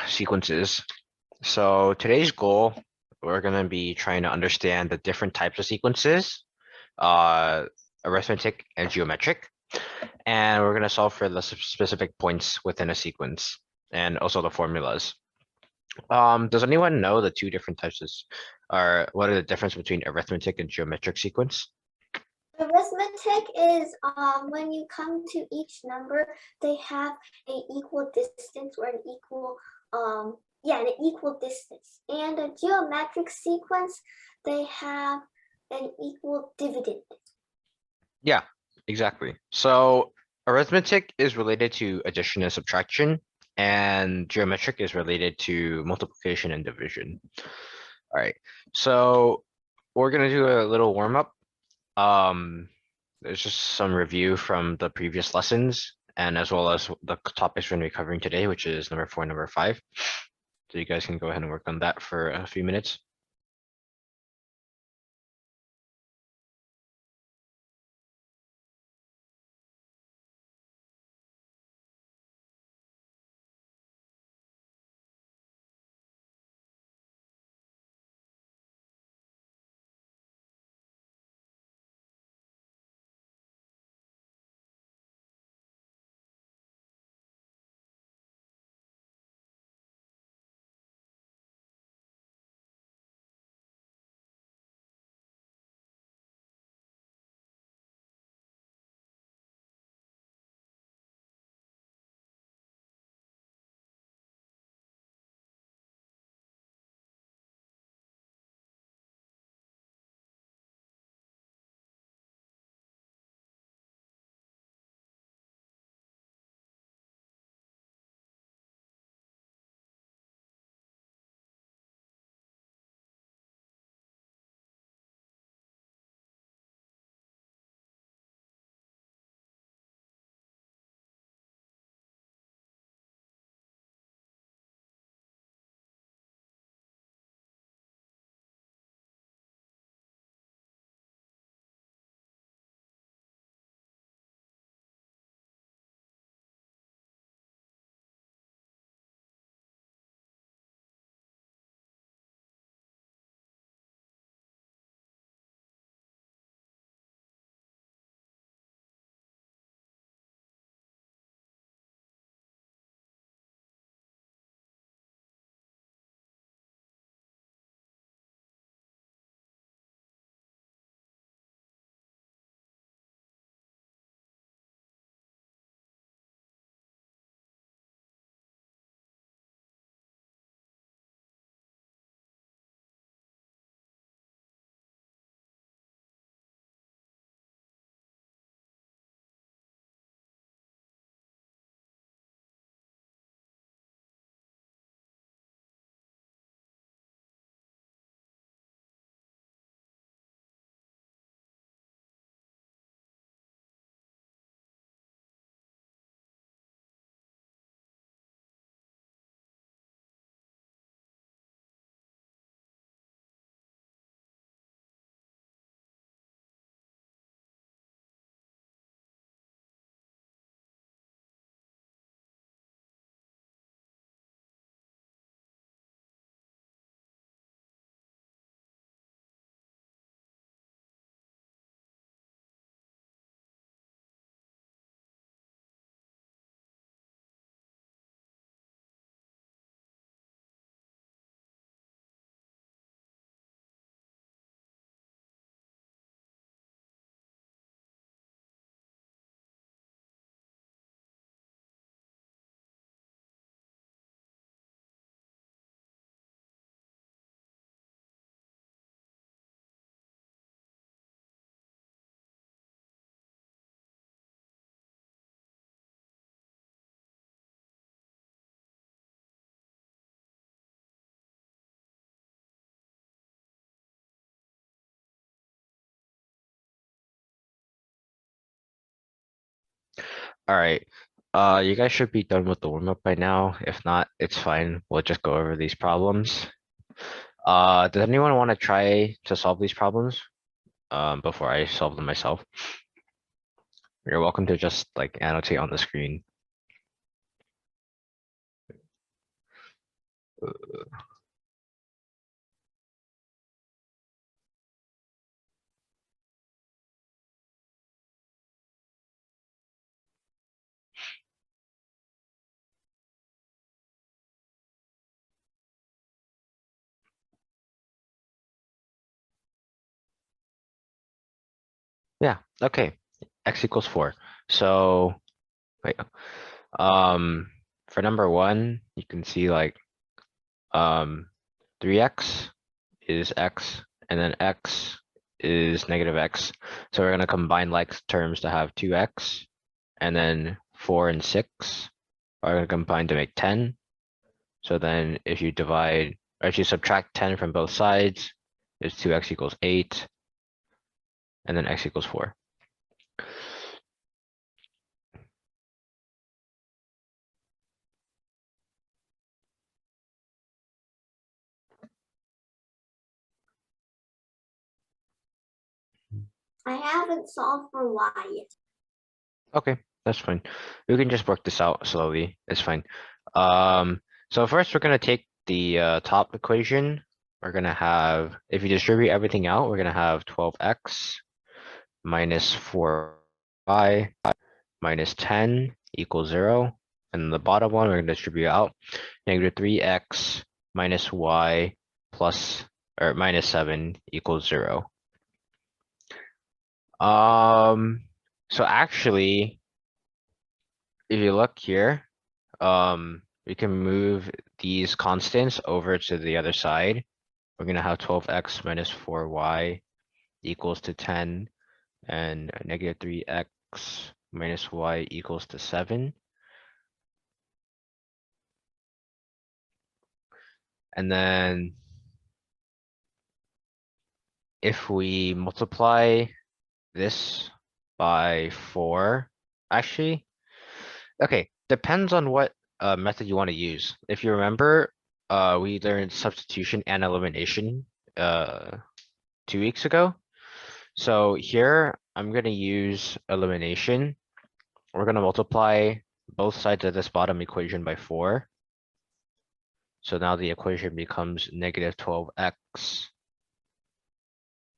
sequences. So today's goal, we're gonna be trying to understand the different types of sequences, uh, arithmetic and geometric, and we're gonna solve for the specific points within a sequence and also the formulas. Does anyone know the two different types or what are the difference between arithmetic and geometric sequence? Arithmetic is when you come to each number, they have an equal distance or an equal an equal distance. And a geometric sequence, they have an equal dividend. Yeah, exactly. So arithmetic is related to addition and subtraction, and geometric is related to multiplication and division. All right, so we're gonna do a little warm up. There's just some review from the previous lessons, and as well as the topics we're gonna be covering today, which is number 4, number 5. So you guys can go ahead and work on that for a few minutes. All right. You guys should be done with the warm up by now. If not, it's fine. We'll just go over these problems. Does anyone want to try to solve these problems before I solve them myself? You're welcome to just like annotate on the screen. Yeah, okay. X equals 4. So wait, for number 1, you can see like 3x is x, and then x is negative x. So we're gonna combine like terms to have 2x, and then 4 and 6 are gonna combine to make 10. So then if you divide, or if you subtract 10 from both sides, it's 2x equals 8, and then x equals 4. I haven't solved for y yet. Okay, that's fine. We can just work this out slowly. It's fine. So first we're gonna take the top equation. We're gonna have, if you distribute everything out, we're gonna have 12x minus 4y minus 10 equals 0. And the bottom one, we're gonna distribute out negative 3x minus y plus, or minus 7 equals 0. So actually, if you look here, we can move these constants over to the other side. We're gonna have 12x minus 4y equals to 10, and negative 3x minus y equals to 7. And then if we multiply this by 4, actually, okay, depends on what method you want to use. If you remember, we learned substitution and elimination 2 weeks ago. So here I'm gonna use elimination. We're gonna multiply both sides of this bottom equation by 4. So now the equation becomes negative 12x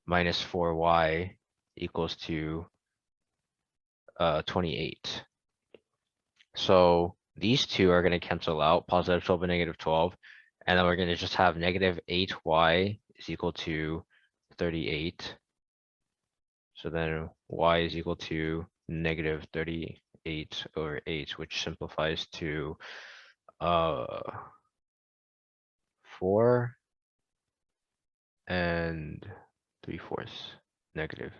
minus 4y equals to 28. So these two are gonna cancel out, positive 12 and negative 12. And then we're gonna just have negative 8y is equal to 38. So then y is equal to negative 38 over 8, which simplifies to 4 and 3/4 negative.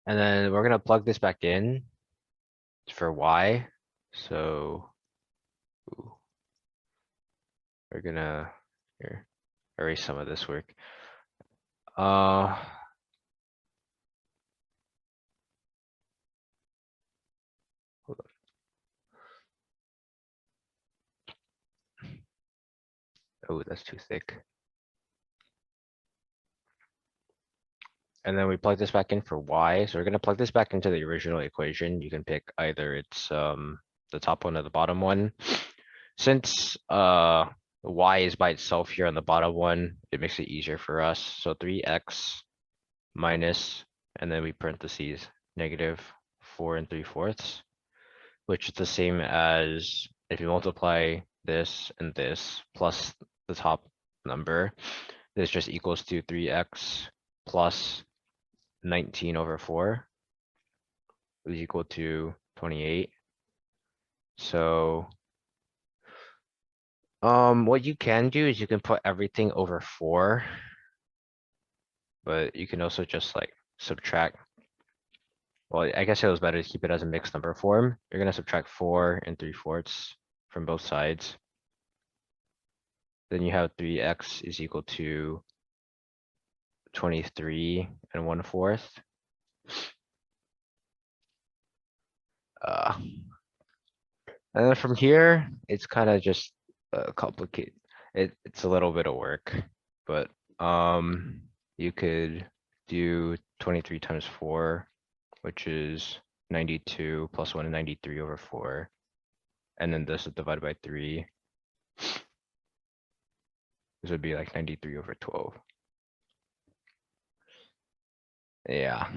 And then we're gonna plug this back in for y. So ooh, we're gonna here erase some of this work. Hold on. Oh, that's too thick. And then we plug this back in for y. So we're gonna plug this back into the original equation. You can pick either it's the top one or the bottom one. Since y is by itself here on the bottom one, it makes it easier for us. So 3x minus, and then we parentheses negative 4 and 3/4, which is the same as if you multiply this and this plus the top number, this just equals to 3x plus 19 over 4 is equal to 28. So what you can do is you can put everything over 4, but you can also just like subtract. Well, I guess it was better to keep it as a mixed number form. You're gonna subtract 4 and 3/4 from both sides. Then you have 3x is equal to 23 and 1/4. And then from here, it's kind of just complicated. It's a little bit of work, but you could do 23 times 4, which is 92 plus 1 and 93 over 4. And then this is divided by 3. This would be like 93/12. Yeah.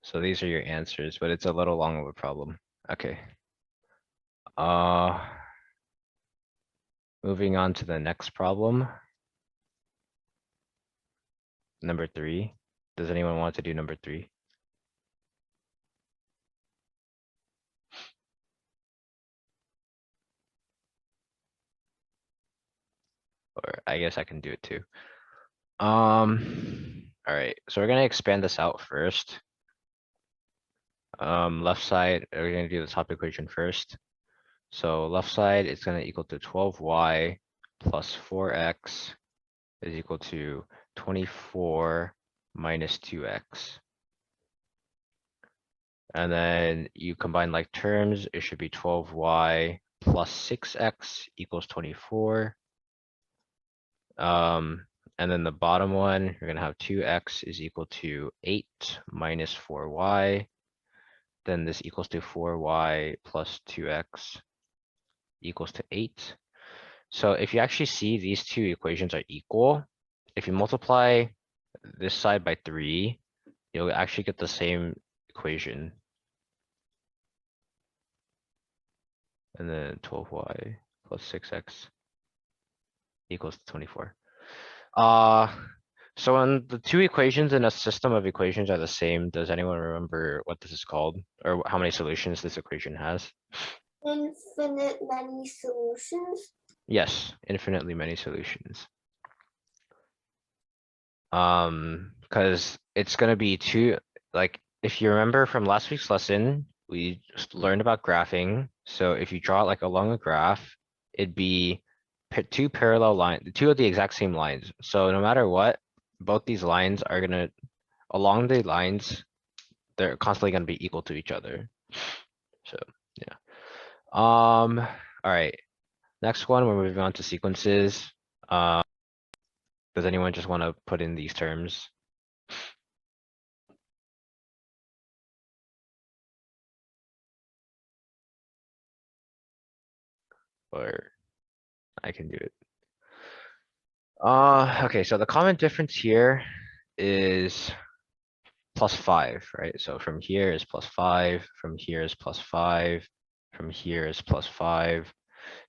So these are your answers, but it's a little long of a problem. Okay. Moving on to the next problem. Number 3. Does anyone want to do number 3? Or I guess I can do it too. All right, so we're gonna expand this out first. Left side, we're gonna do the top equation first. So left side is gonna equal to 12y plus 4x is equal to 24 minus 2x. And then you combine like terms, it should be 12y plus 6x equals 24. And then the bottom one, you're gonna have 2x is equal to 8 minus 4y. Then this equals to 4y plus 2x equals to 8. So if you actually see these two equations are equal, if you multiply this side by 3, you'll actually get the same equation. And then 12y plus 6x equals to 24. So when the two equations in a system of equations are the same, does anyone remember what this is called? Or how many solutions this equation has? Infinite many solutions. Yes, infinitely many solutions. Because it's gonna be two, like, if you remember from last week's lesson, we just learned about graphing. So if you draw it like along a graph, it'd be two parallel lines, two of the exact same lines. So no matter what, both these lines are gonna, along the lines, they're constantly gonna be equal to each other. So, yeah. All right. Next one, we're moving on to sequences. Does anyone just want to put in these terms? Or I can do it. Okay, so the common difference here is +5, right? So from here is +5, from here is +5, from here is +5.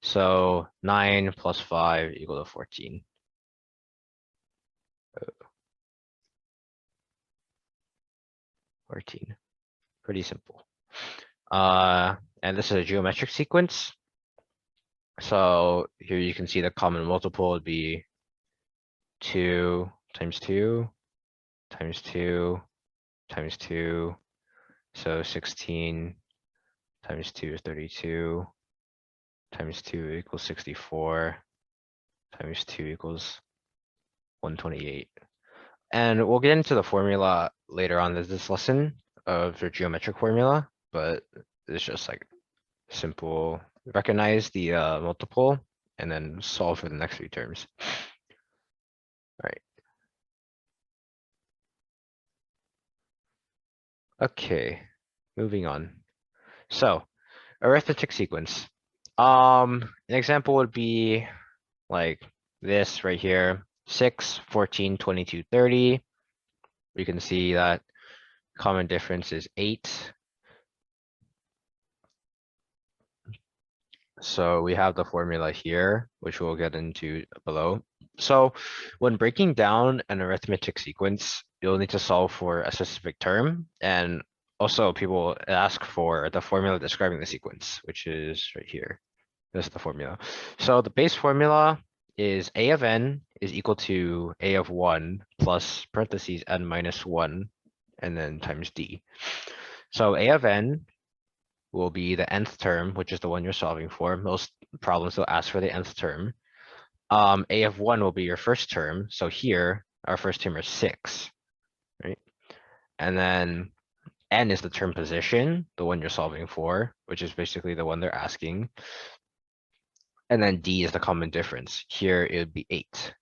So 9 plus 5 equal to 14. 14. Pretty simple. And this is a geometric sequence. So here you can see the common multiple would be 2 times 2 times 2 times 2. So 16 times 2 is 32. Times 2 equals 64. Times 2 equals 128. And we'll get into the formula later on in this lesson of your geometric formula, but it's just like simple, recognize the multiple and then solve for the next few terms. All right. Okay, moving on. So arithmetic sequence. An example would be like this right here, 6, 14, 22, 30. We can see that common difference is 8. So we have the formula here, which we'll get into below. So when breaking down an arithmetic sequence, you'll need to solve for a specific term. And also people ask for the formula describing the sequence, which is right here. This is the formula. So the base formula is a of n is equal to a of 1 plus parentheses n minus 1 and then times d. So a of n will be the nth term, which is the one you're solving for. Most problems will ask for the nth term. A of 1 will be your first term. So here, our first term is 6, right? And then n is the term position, the one you're solving for, which is basically the one they're asking. And then d is the common difference. Here it would be 8.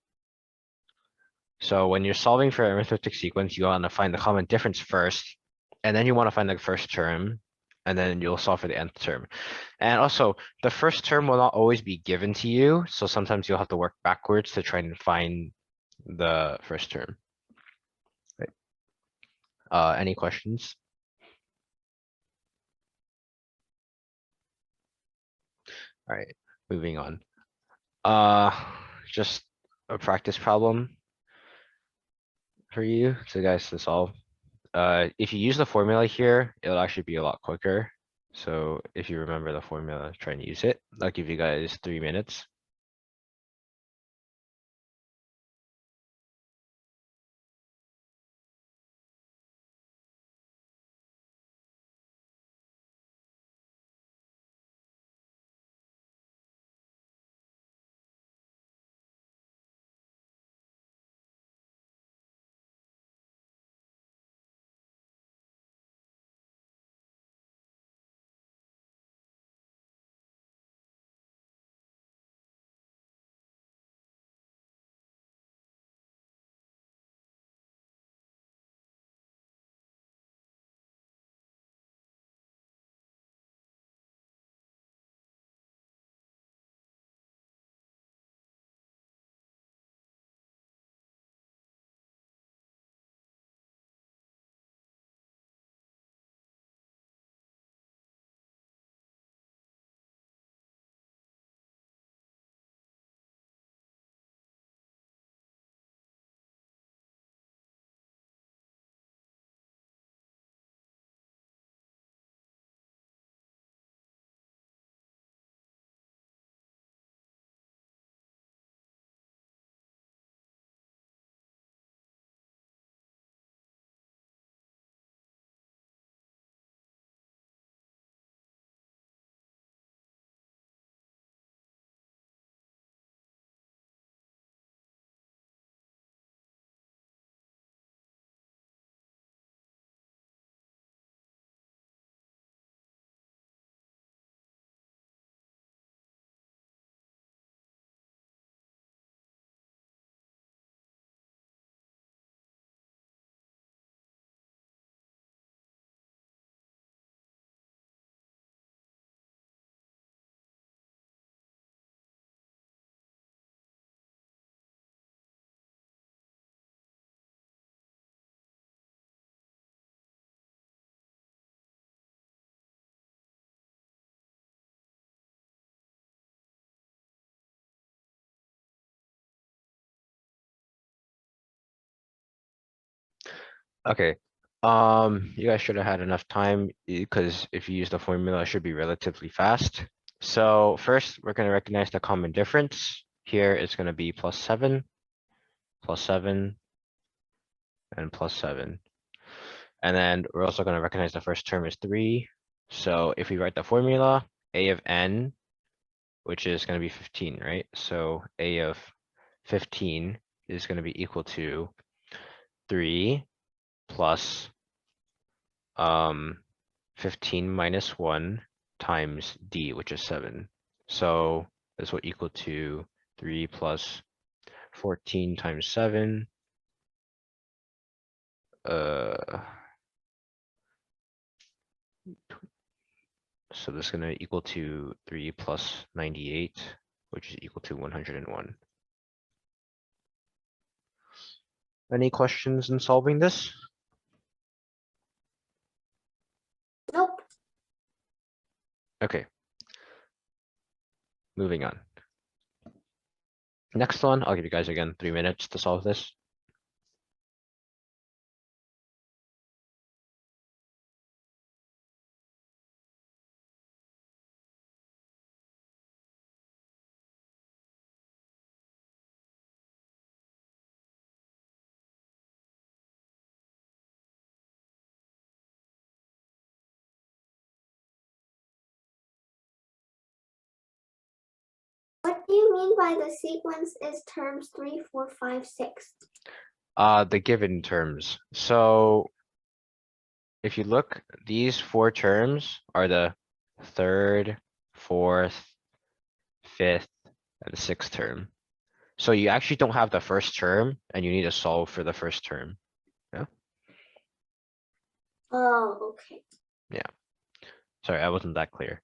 So when you're solving for an arithmetic sequence, you want to find the common difference first, and then you want to find the first term, and then you'll solve for the nth term. And also, the first term will not always be given to you, so sometimes you'll have to work backwards to try and find the first term. Right. Any questions? All right, moving on. Just a practice problem for you, so guys to solve. If you use the formula here, it'll actually be a lot quicker. So if you remember the formula, try and use it. I'll give you guys 3 minutes. Okay. You guys should have had enough time because if you use the formula, it should be relatively fast. So first, we're going to recognize the common difference. Here it's going to be +7, +7, and +7. And then we're also going to recognize the first term is 3. So if we write the formula, a of n, which is going to be 15, right? So a of 15 is going to be equal to 3 plus 15 minus 1 times d, which is 7. So this will equal to 3 plus 14 times 7. So this is going to equal to 3 plus 98, which is equal to 101. Any questions in solving this? Nope. Okay. Moving on. Next one, I'll give you guys again 3 minutes to solve this. What do you mean by the sequence is terms 3, 4, 5, 6? The given terms. So if you look, these 4 terms are the third, fourth, fifth, and sixth term. So you actually don't have the first term and you need to solve for the first term. Oh, okay. Sorry, I wasn't that clear.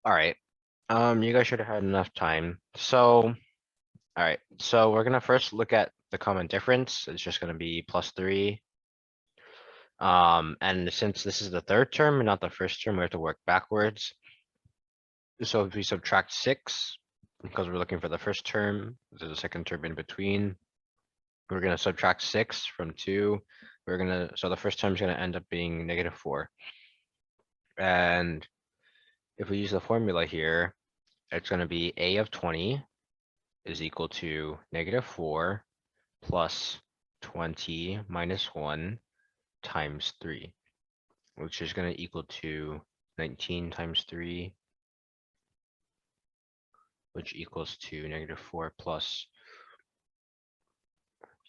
All right. You guys should have had enough time. So, all right. So we're gonna first look at the common difference. It's just gonna be +3. And since this is the third term and not the first term, we have to work backwards. So if we subtract 6, because we're looking for the first term, there's a second term in between. We're gonna subtract 6 from 2. So the first term is gonna end up being -4. And if we use the formula here, it's gonna be a of 20 is equal to -4 plus 20 minus 1 times 3, which is gonna equal to 19 times 3, which equals to -4 plus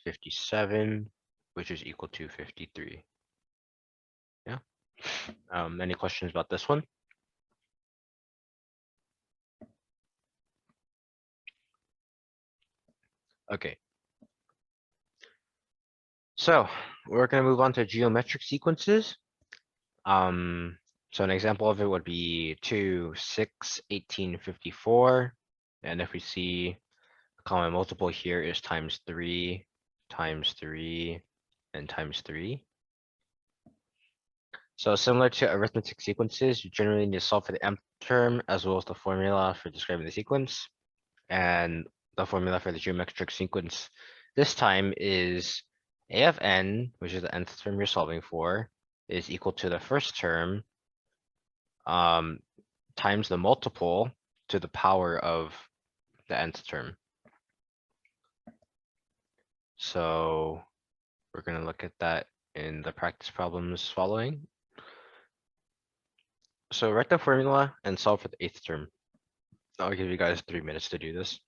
57, which is equal to 53. Yeah. Any questions about this one? Okay. So we're gonna move on to geometric sequences. So an example of it would be 2, 6, 18, 54. And if we see a common multiple here is times 3, times 3, and times 3. So similar to arithmetic sequences, you generally need to solve for the nth term as well as the formula for describing the sequence. And the formula for the geometric sequence this time is a of n, which is the nth term you're solving for, is equal to the first term times the multiple to the power of the nth term. So we're gonna look at that in the practice problems following. So write the formula and solve for the 8th term. I'll give you guys 3 minutes to do this.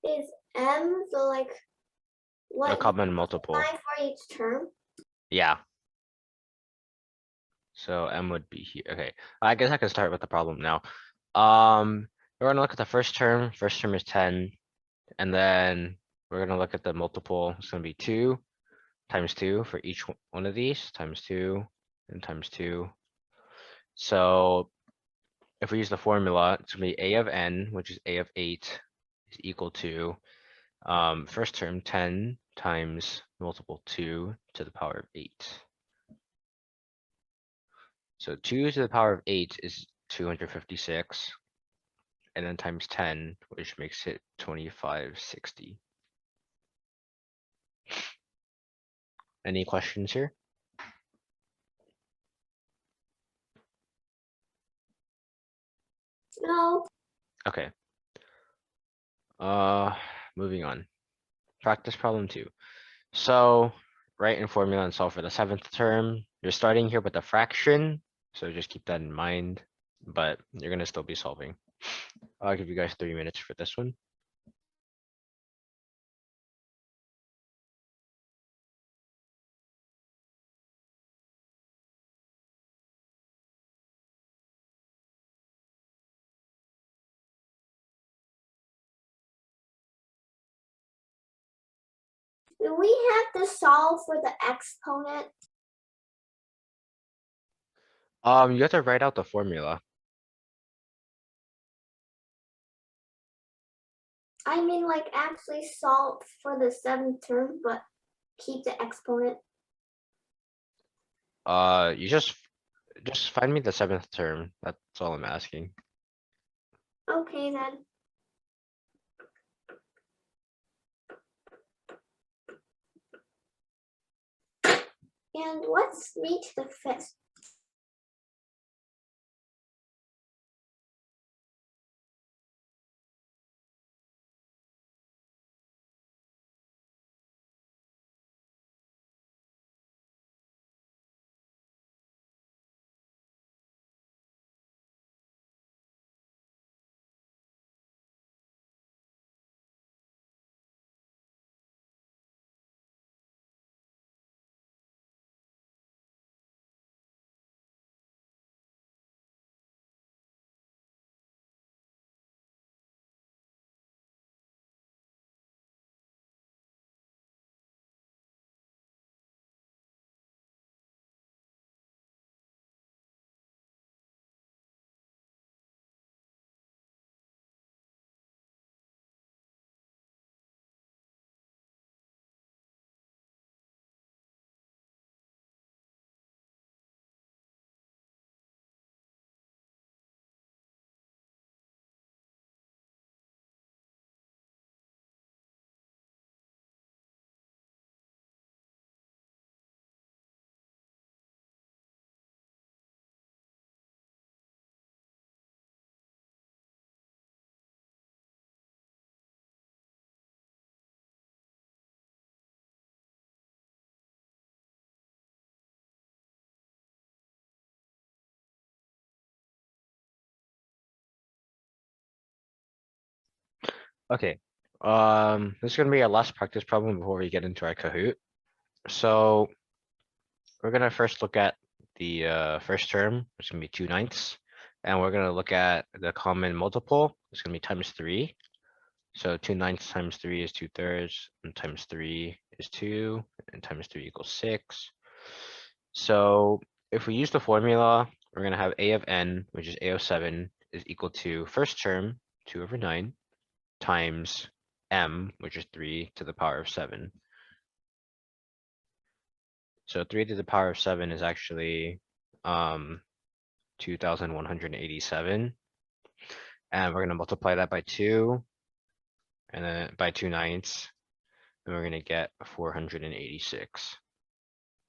is m the like A what common multiple. for each term? Yeah. So M would be here. Okay, I guess I can start with the problem now. We're gonna look at the first term. First term is 10, and then we're gonna look at the multiple. It's gonna be 2 times 2 for each one of these, times 2 and times 2. So if we use the formula, it's gonna be a of n, which is a of 8, is equal to first term 10 times multiple 2 to the power of 8. So 2 to the power of 8 is 256, and then times 10, which makes it 2560. Any questions here? No. Okay. Moving on. Practice problem 2. So write in formula and solve for the 7th term. You're starting here with a fraction, so just keep that in mind, but you're gonna still be solving. I'll give you guys 3 minutes for this one. Do we have to solve for the exponent? You have to write out the formula. I mean, like actually solve for the 7th term, but keep the exponent. You just find me the 7th term. That's all I'm asking. Okay then. And let's meet the 5th. Okay. This is gonna be our last practice problem before we get into our Kahoot. So we're gonna first look at the first term, which is gonna be 2/9, and we're gonna look at the common multiple. It's gonna be times 3. So 2/9 times 3 is 2/3, and times 3 is 2, and times 3 equals 6. So if we use the formula, we're gonna have a of n, which is a of 7, is equal to first term 2/9 times m, which is 3 to the power of 7. So 3 to the power of 7 is actually 2187. And we're gonna multiply that by 2, and then by 2/9, and we're gonna get 486.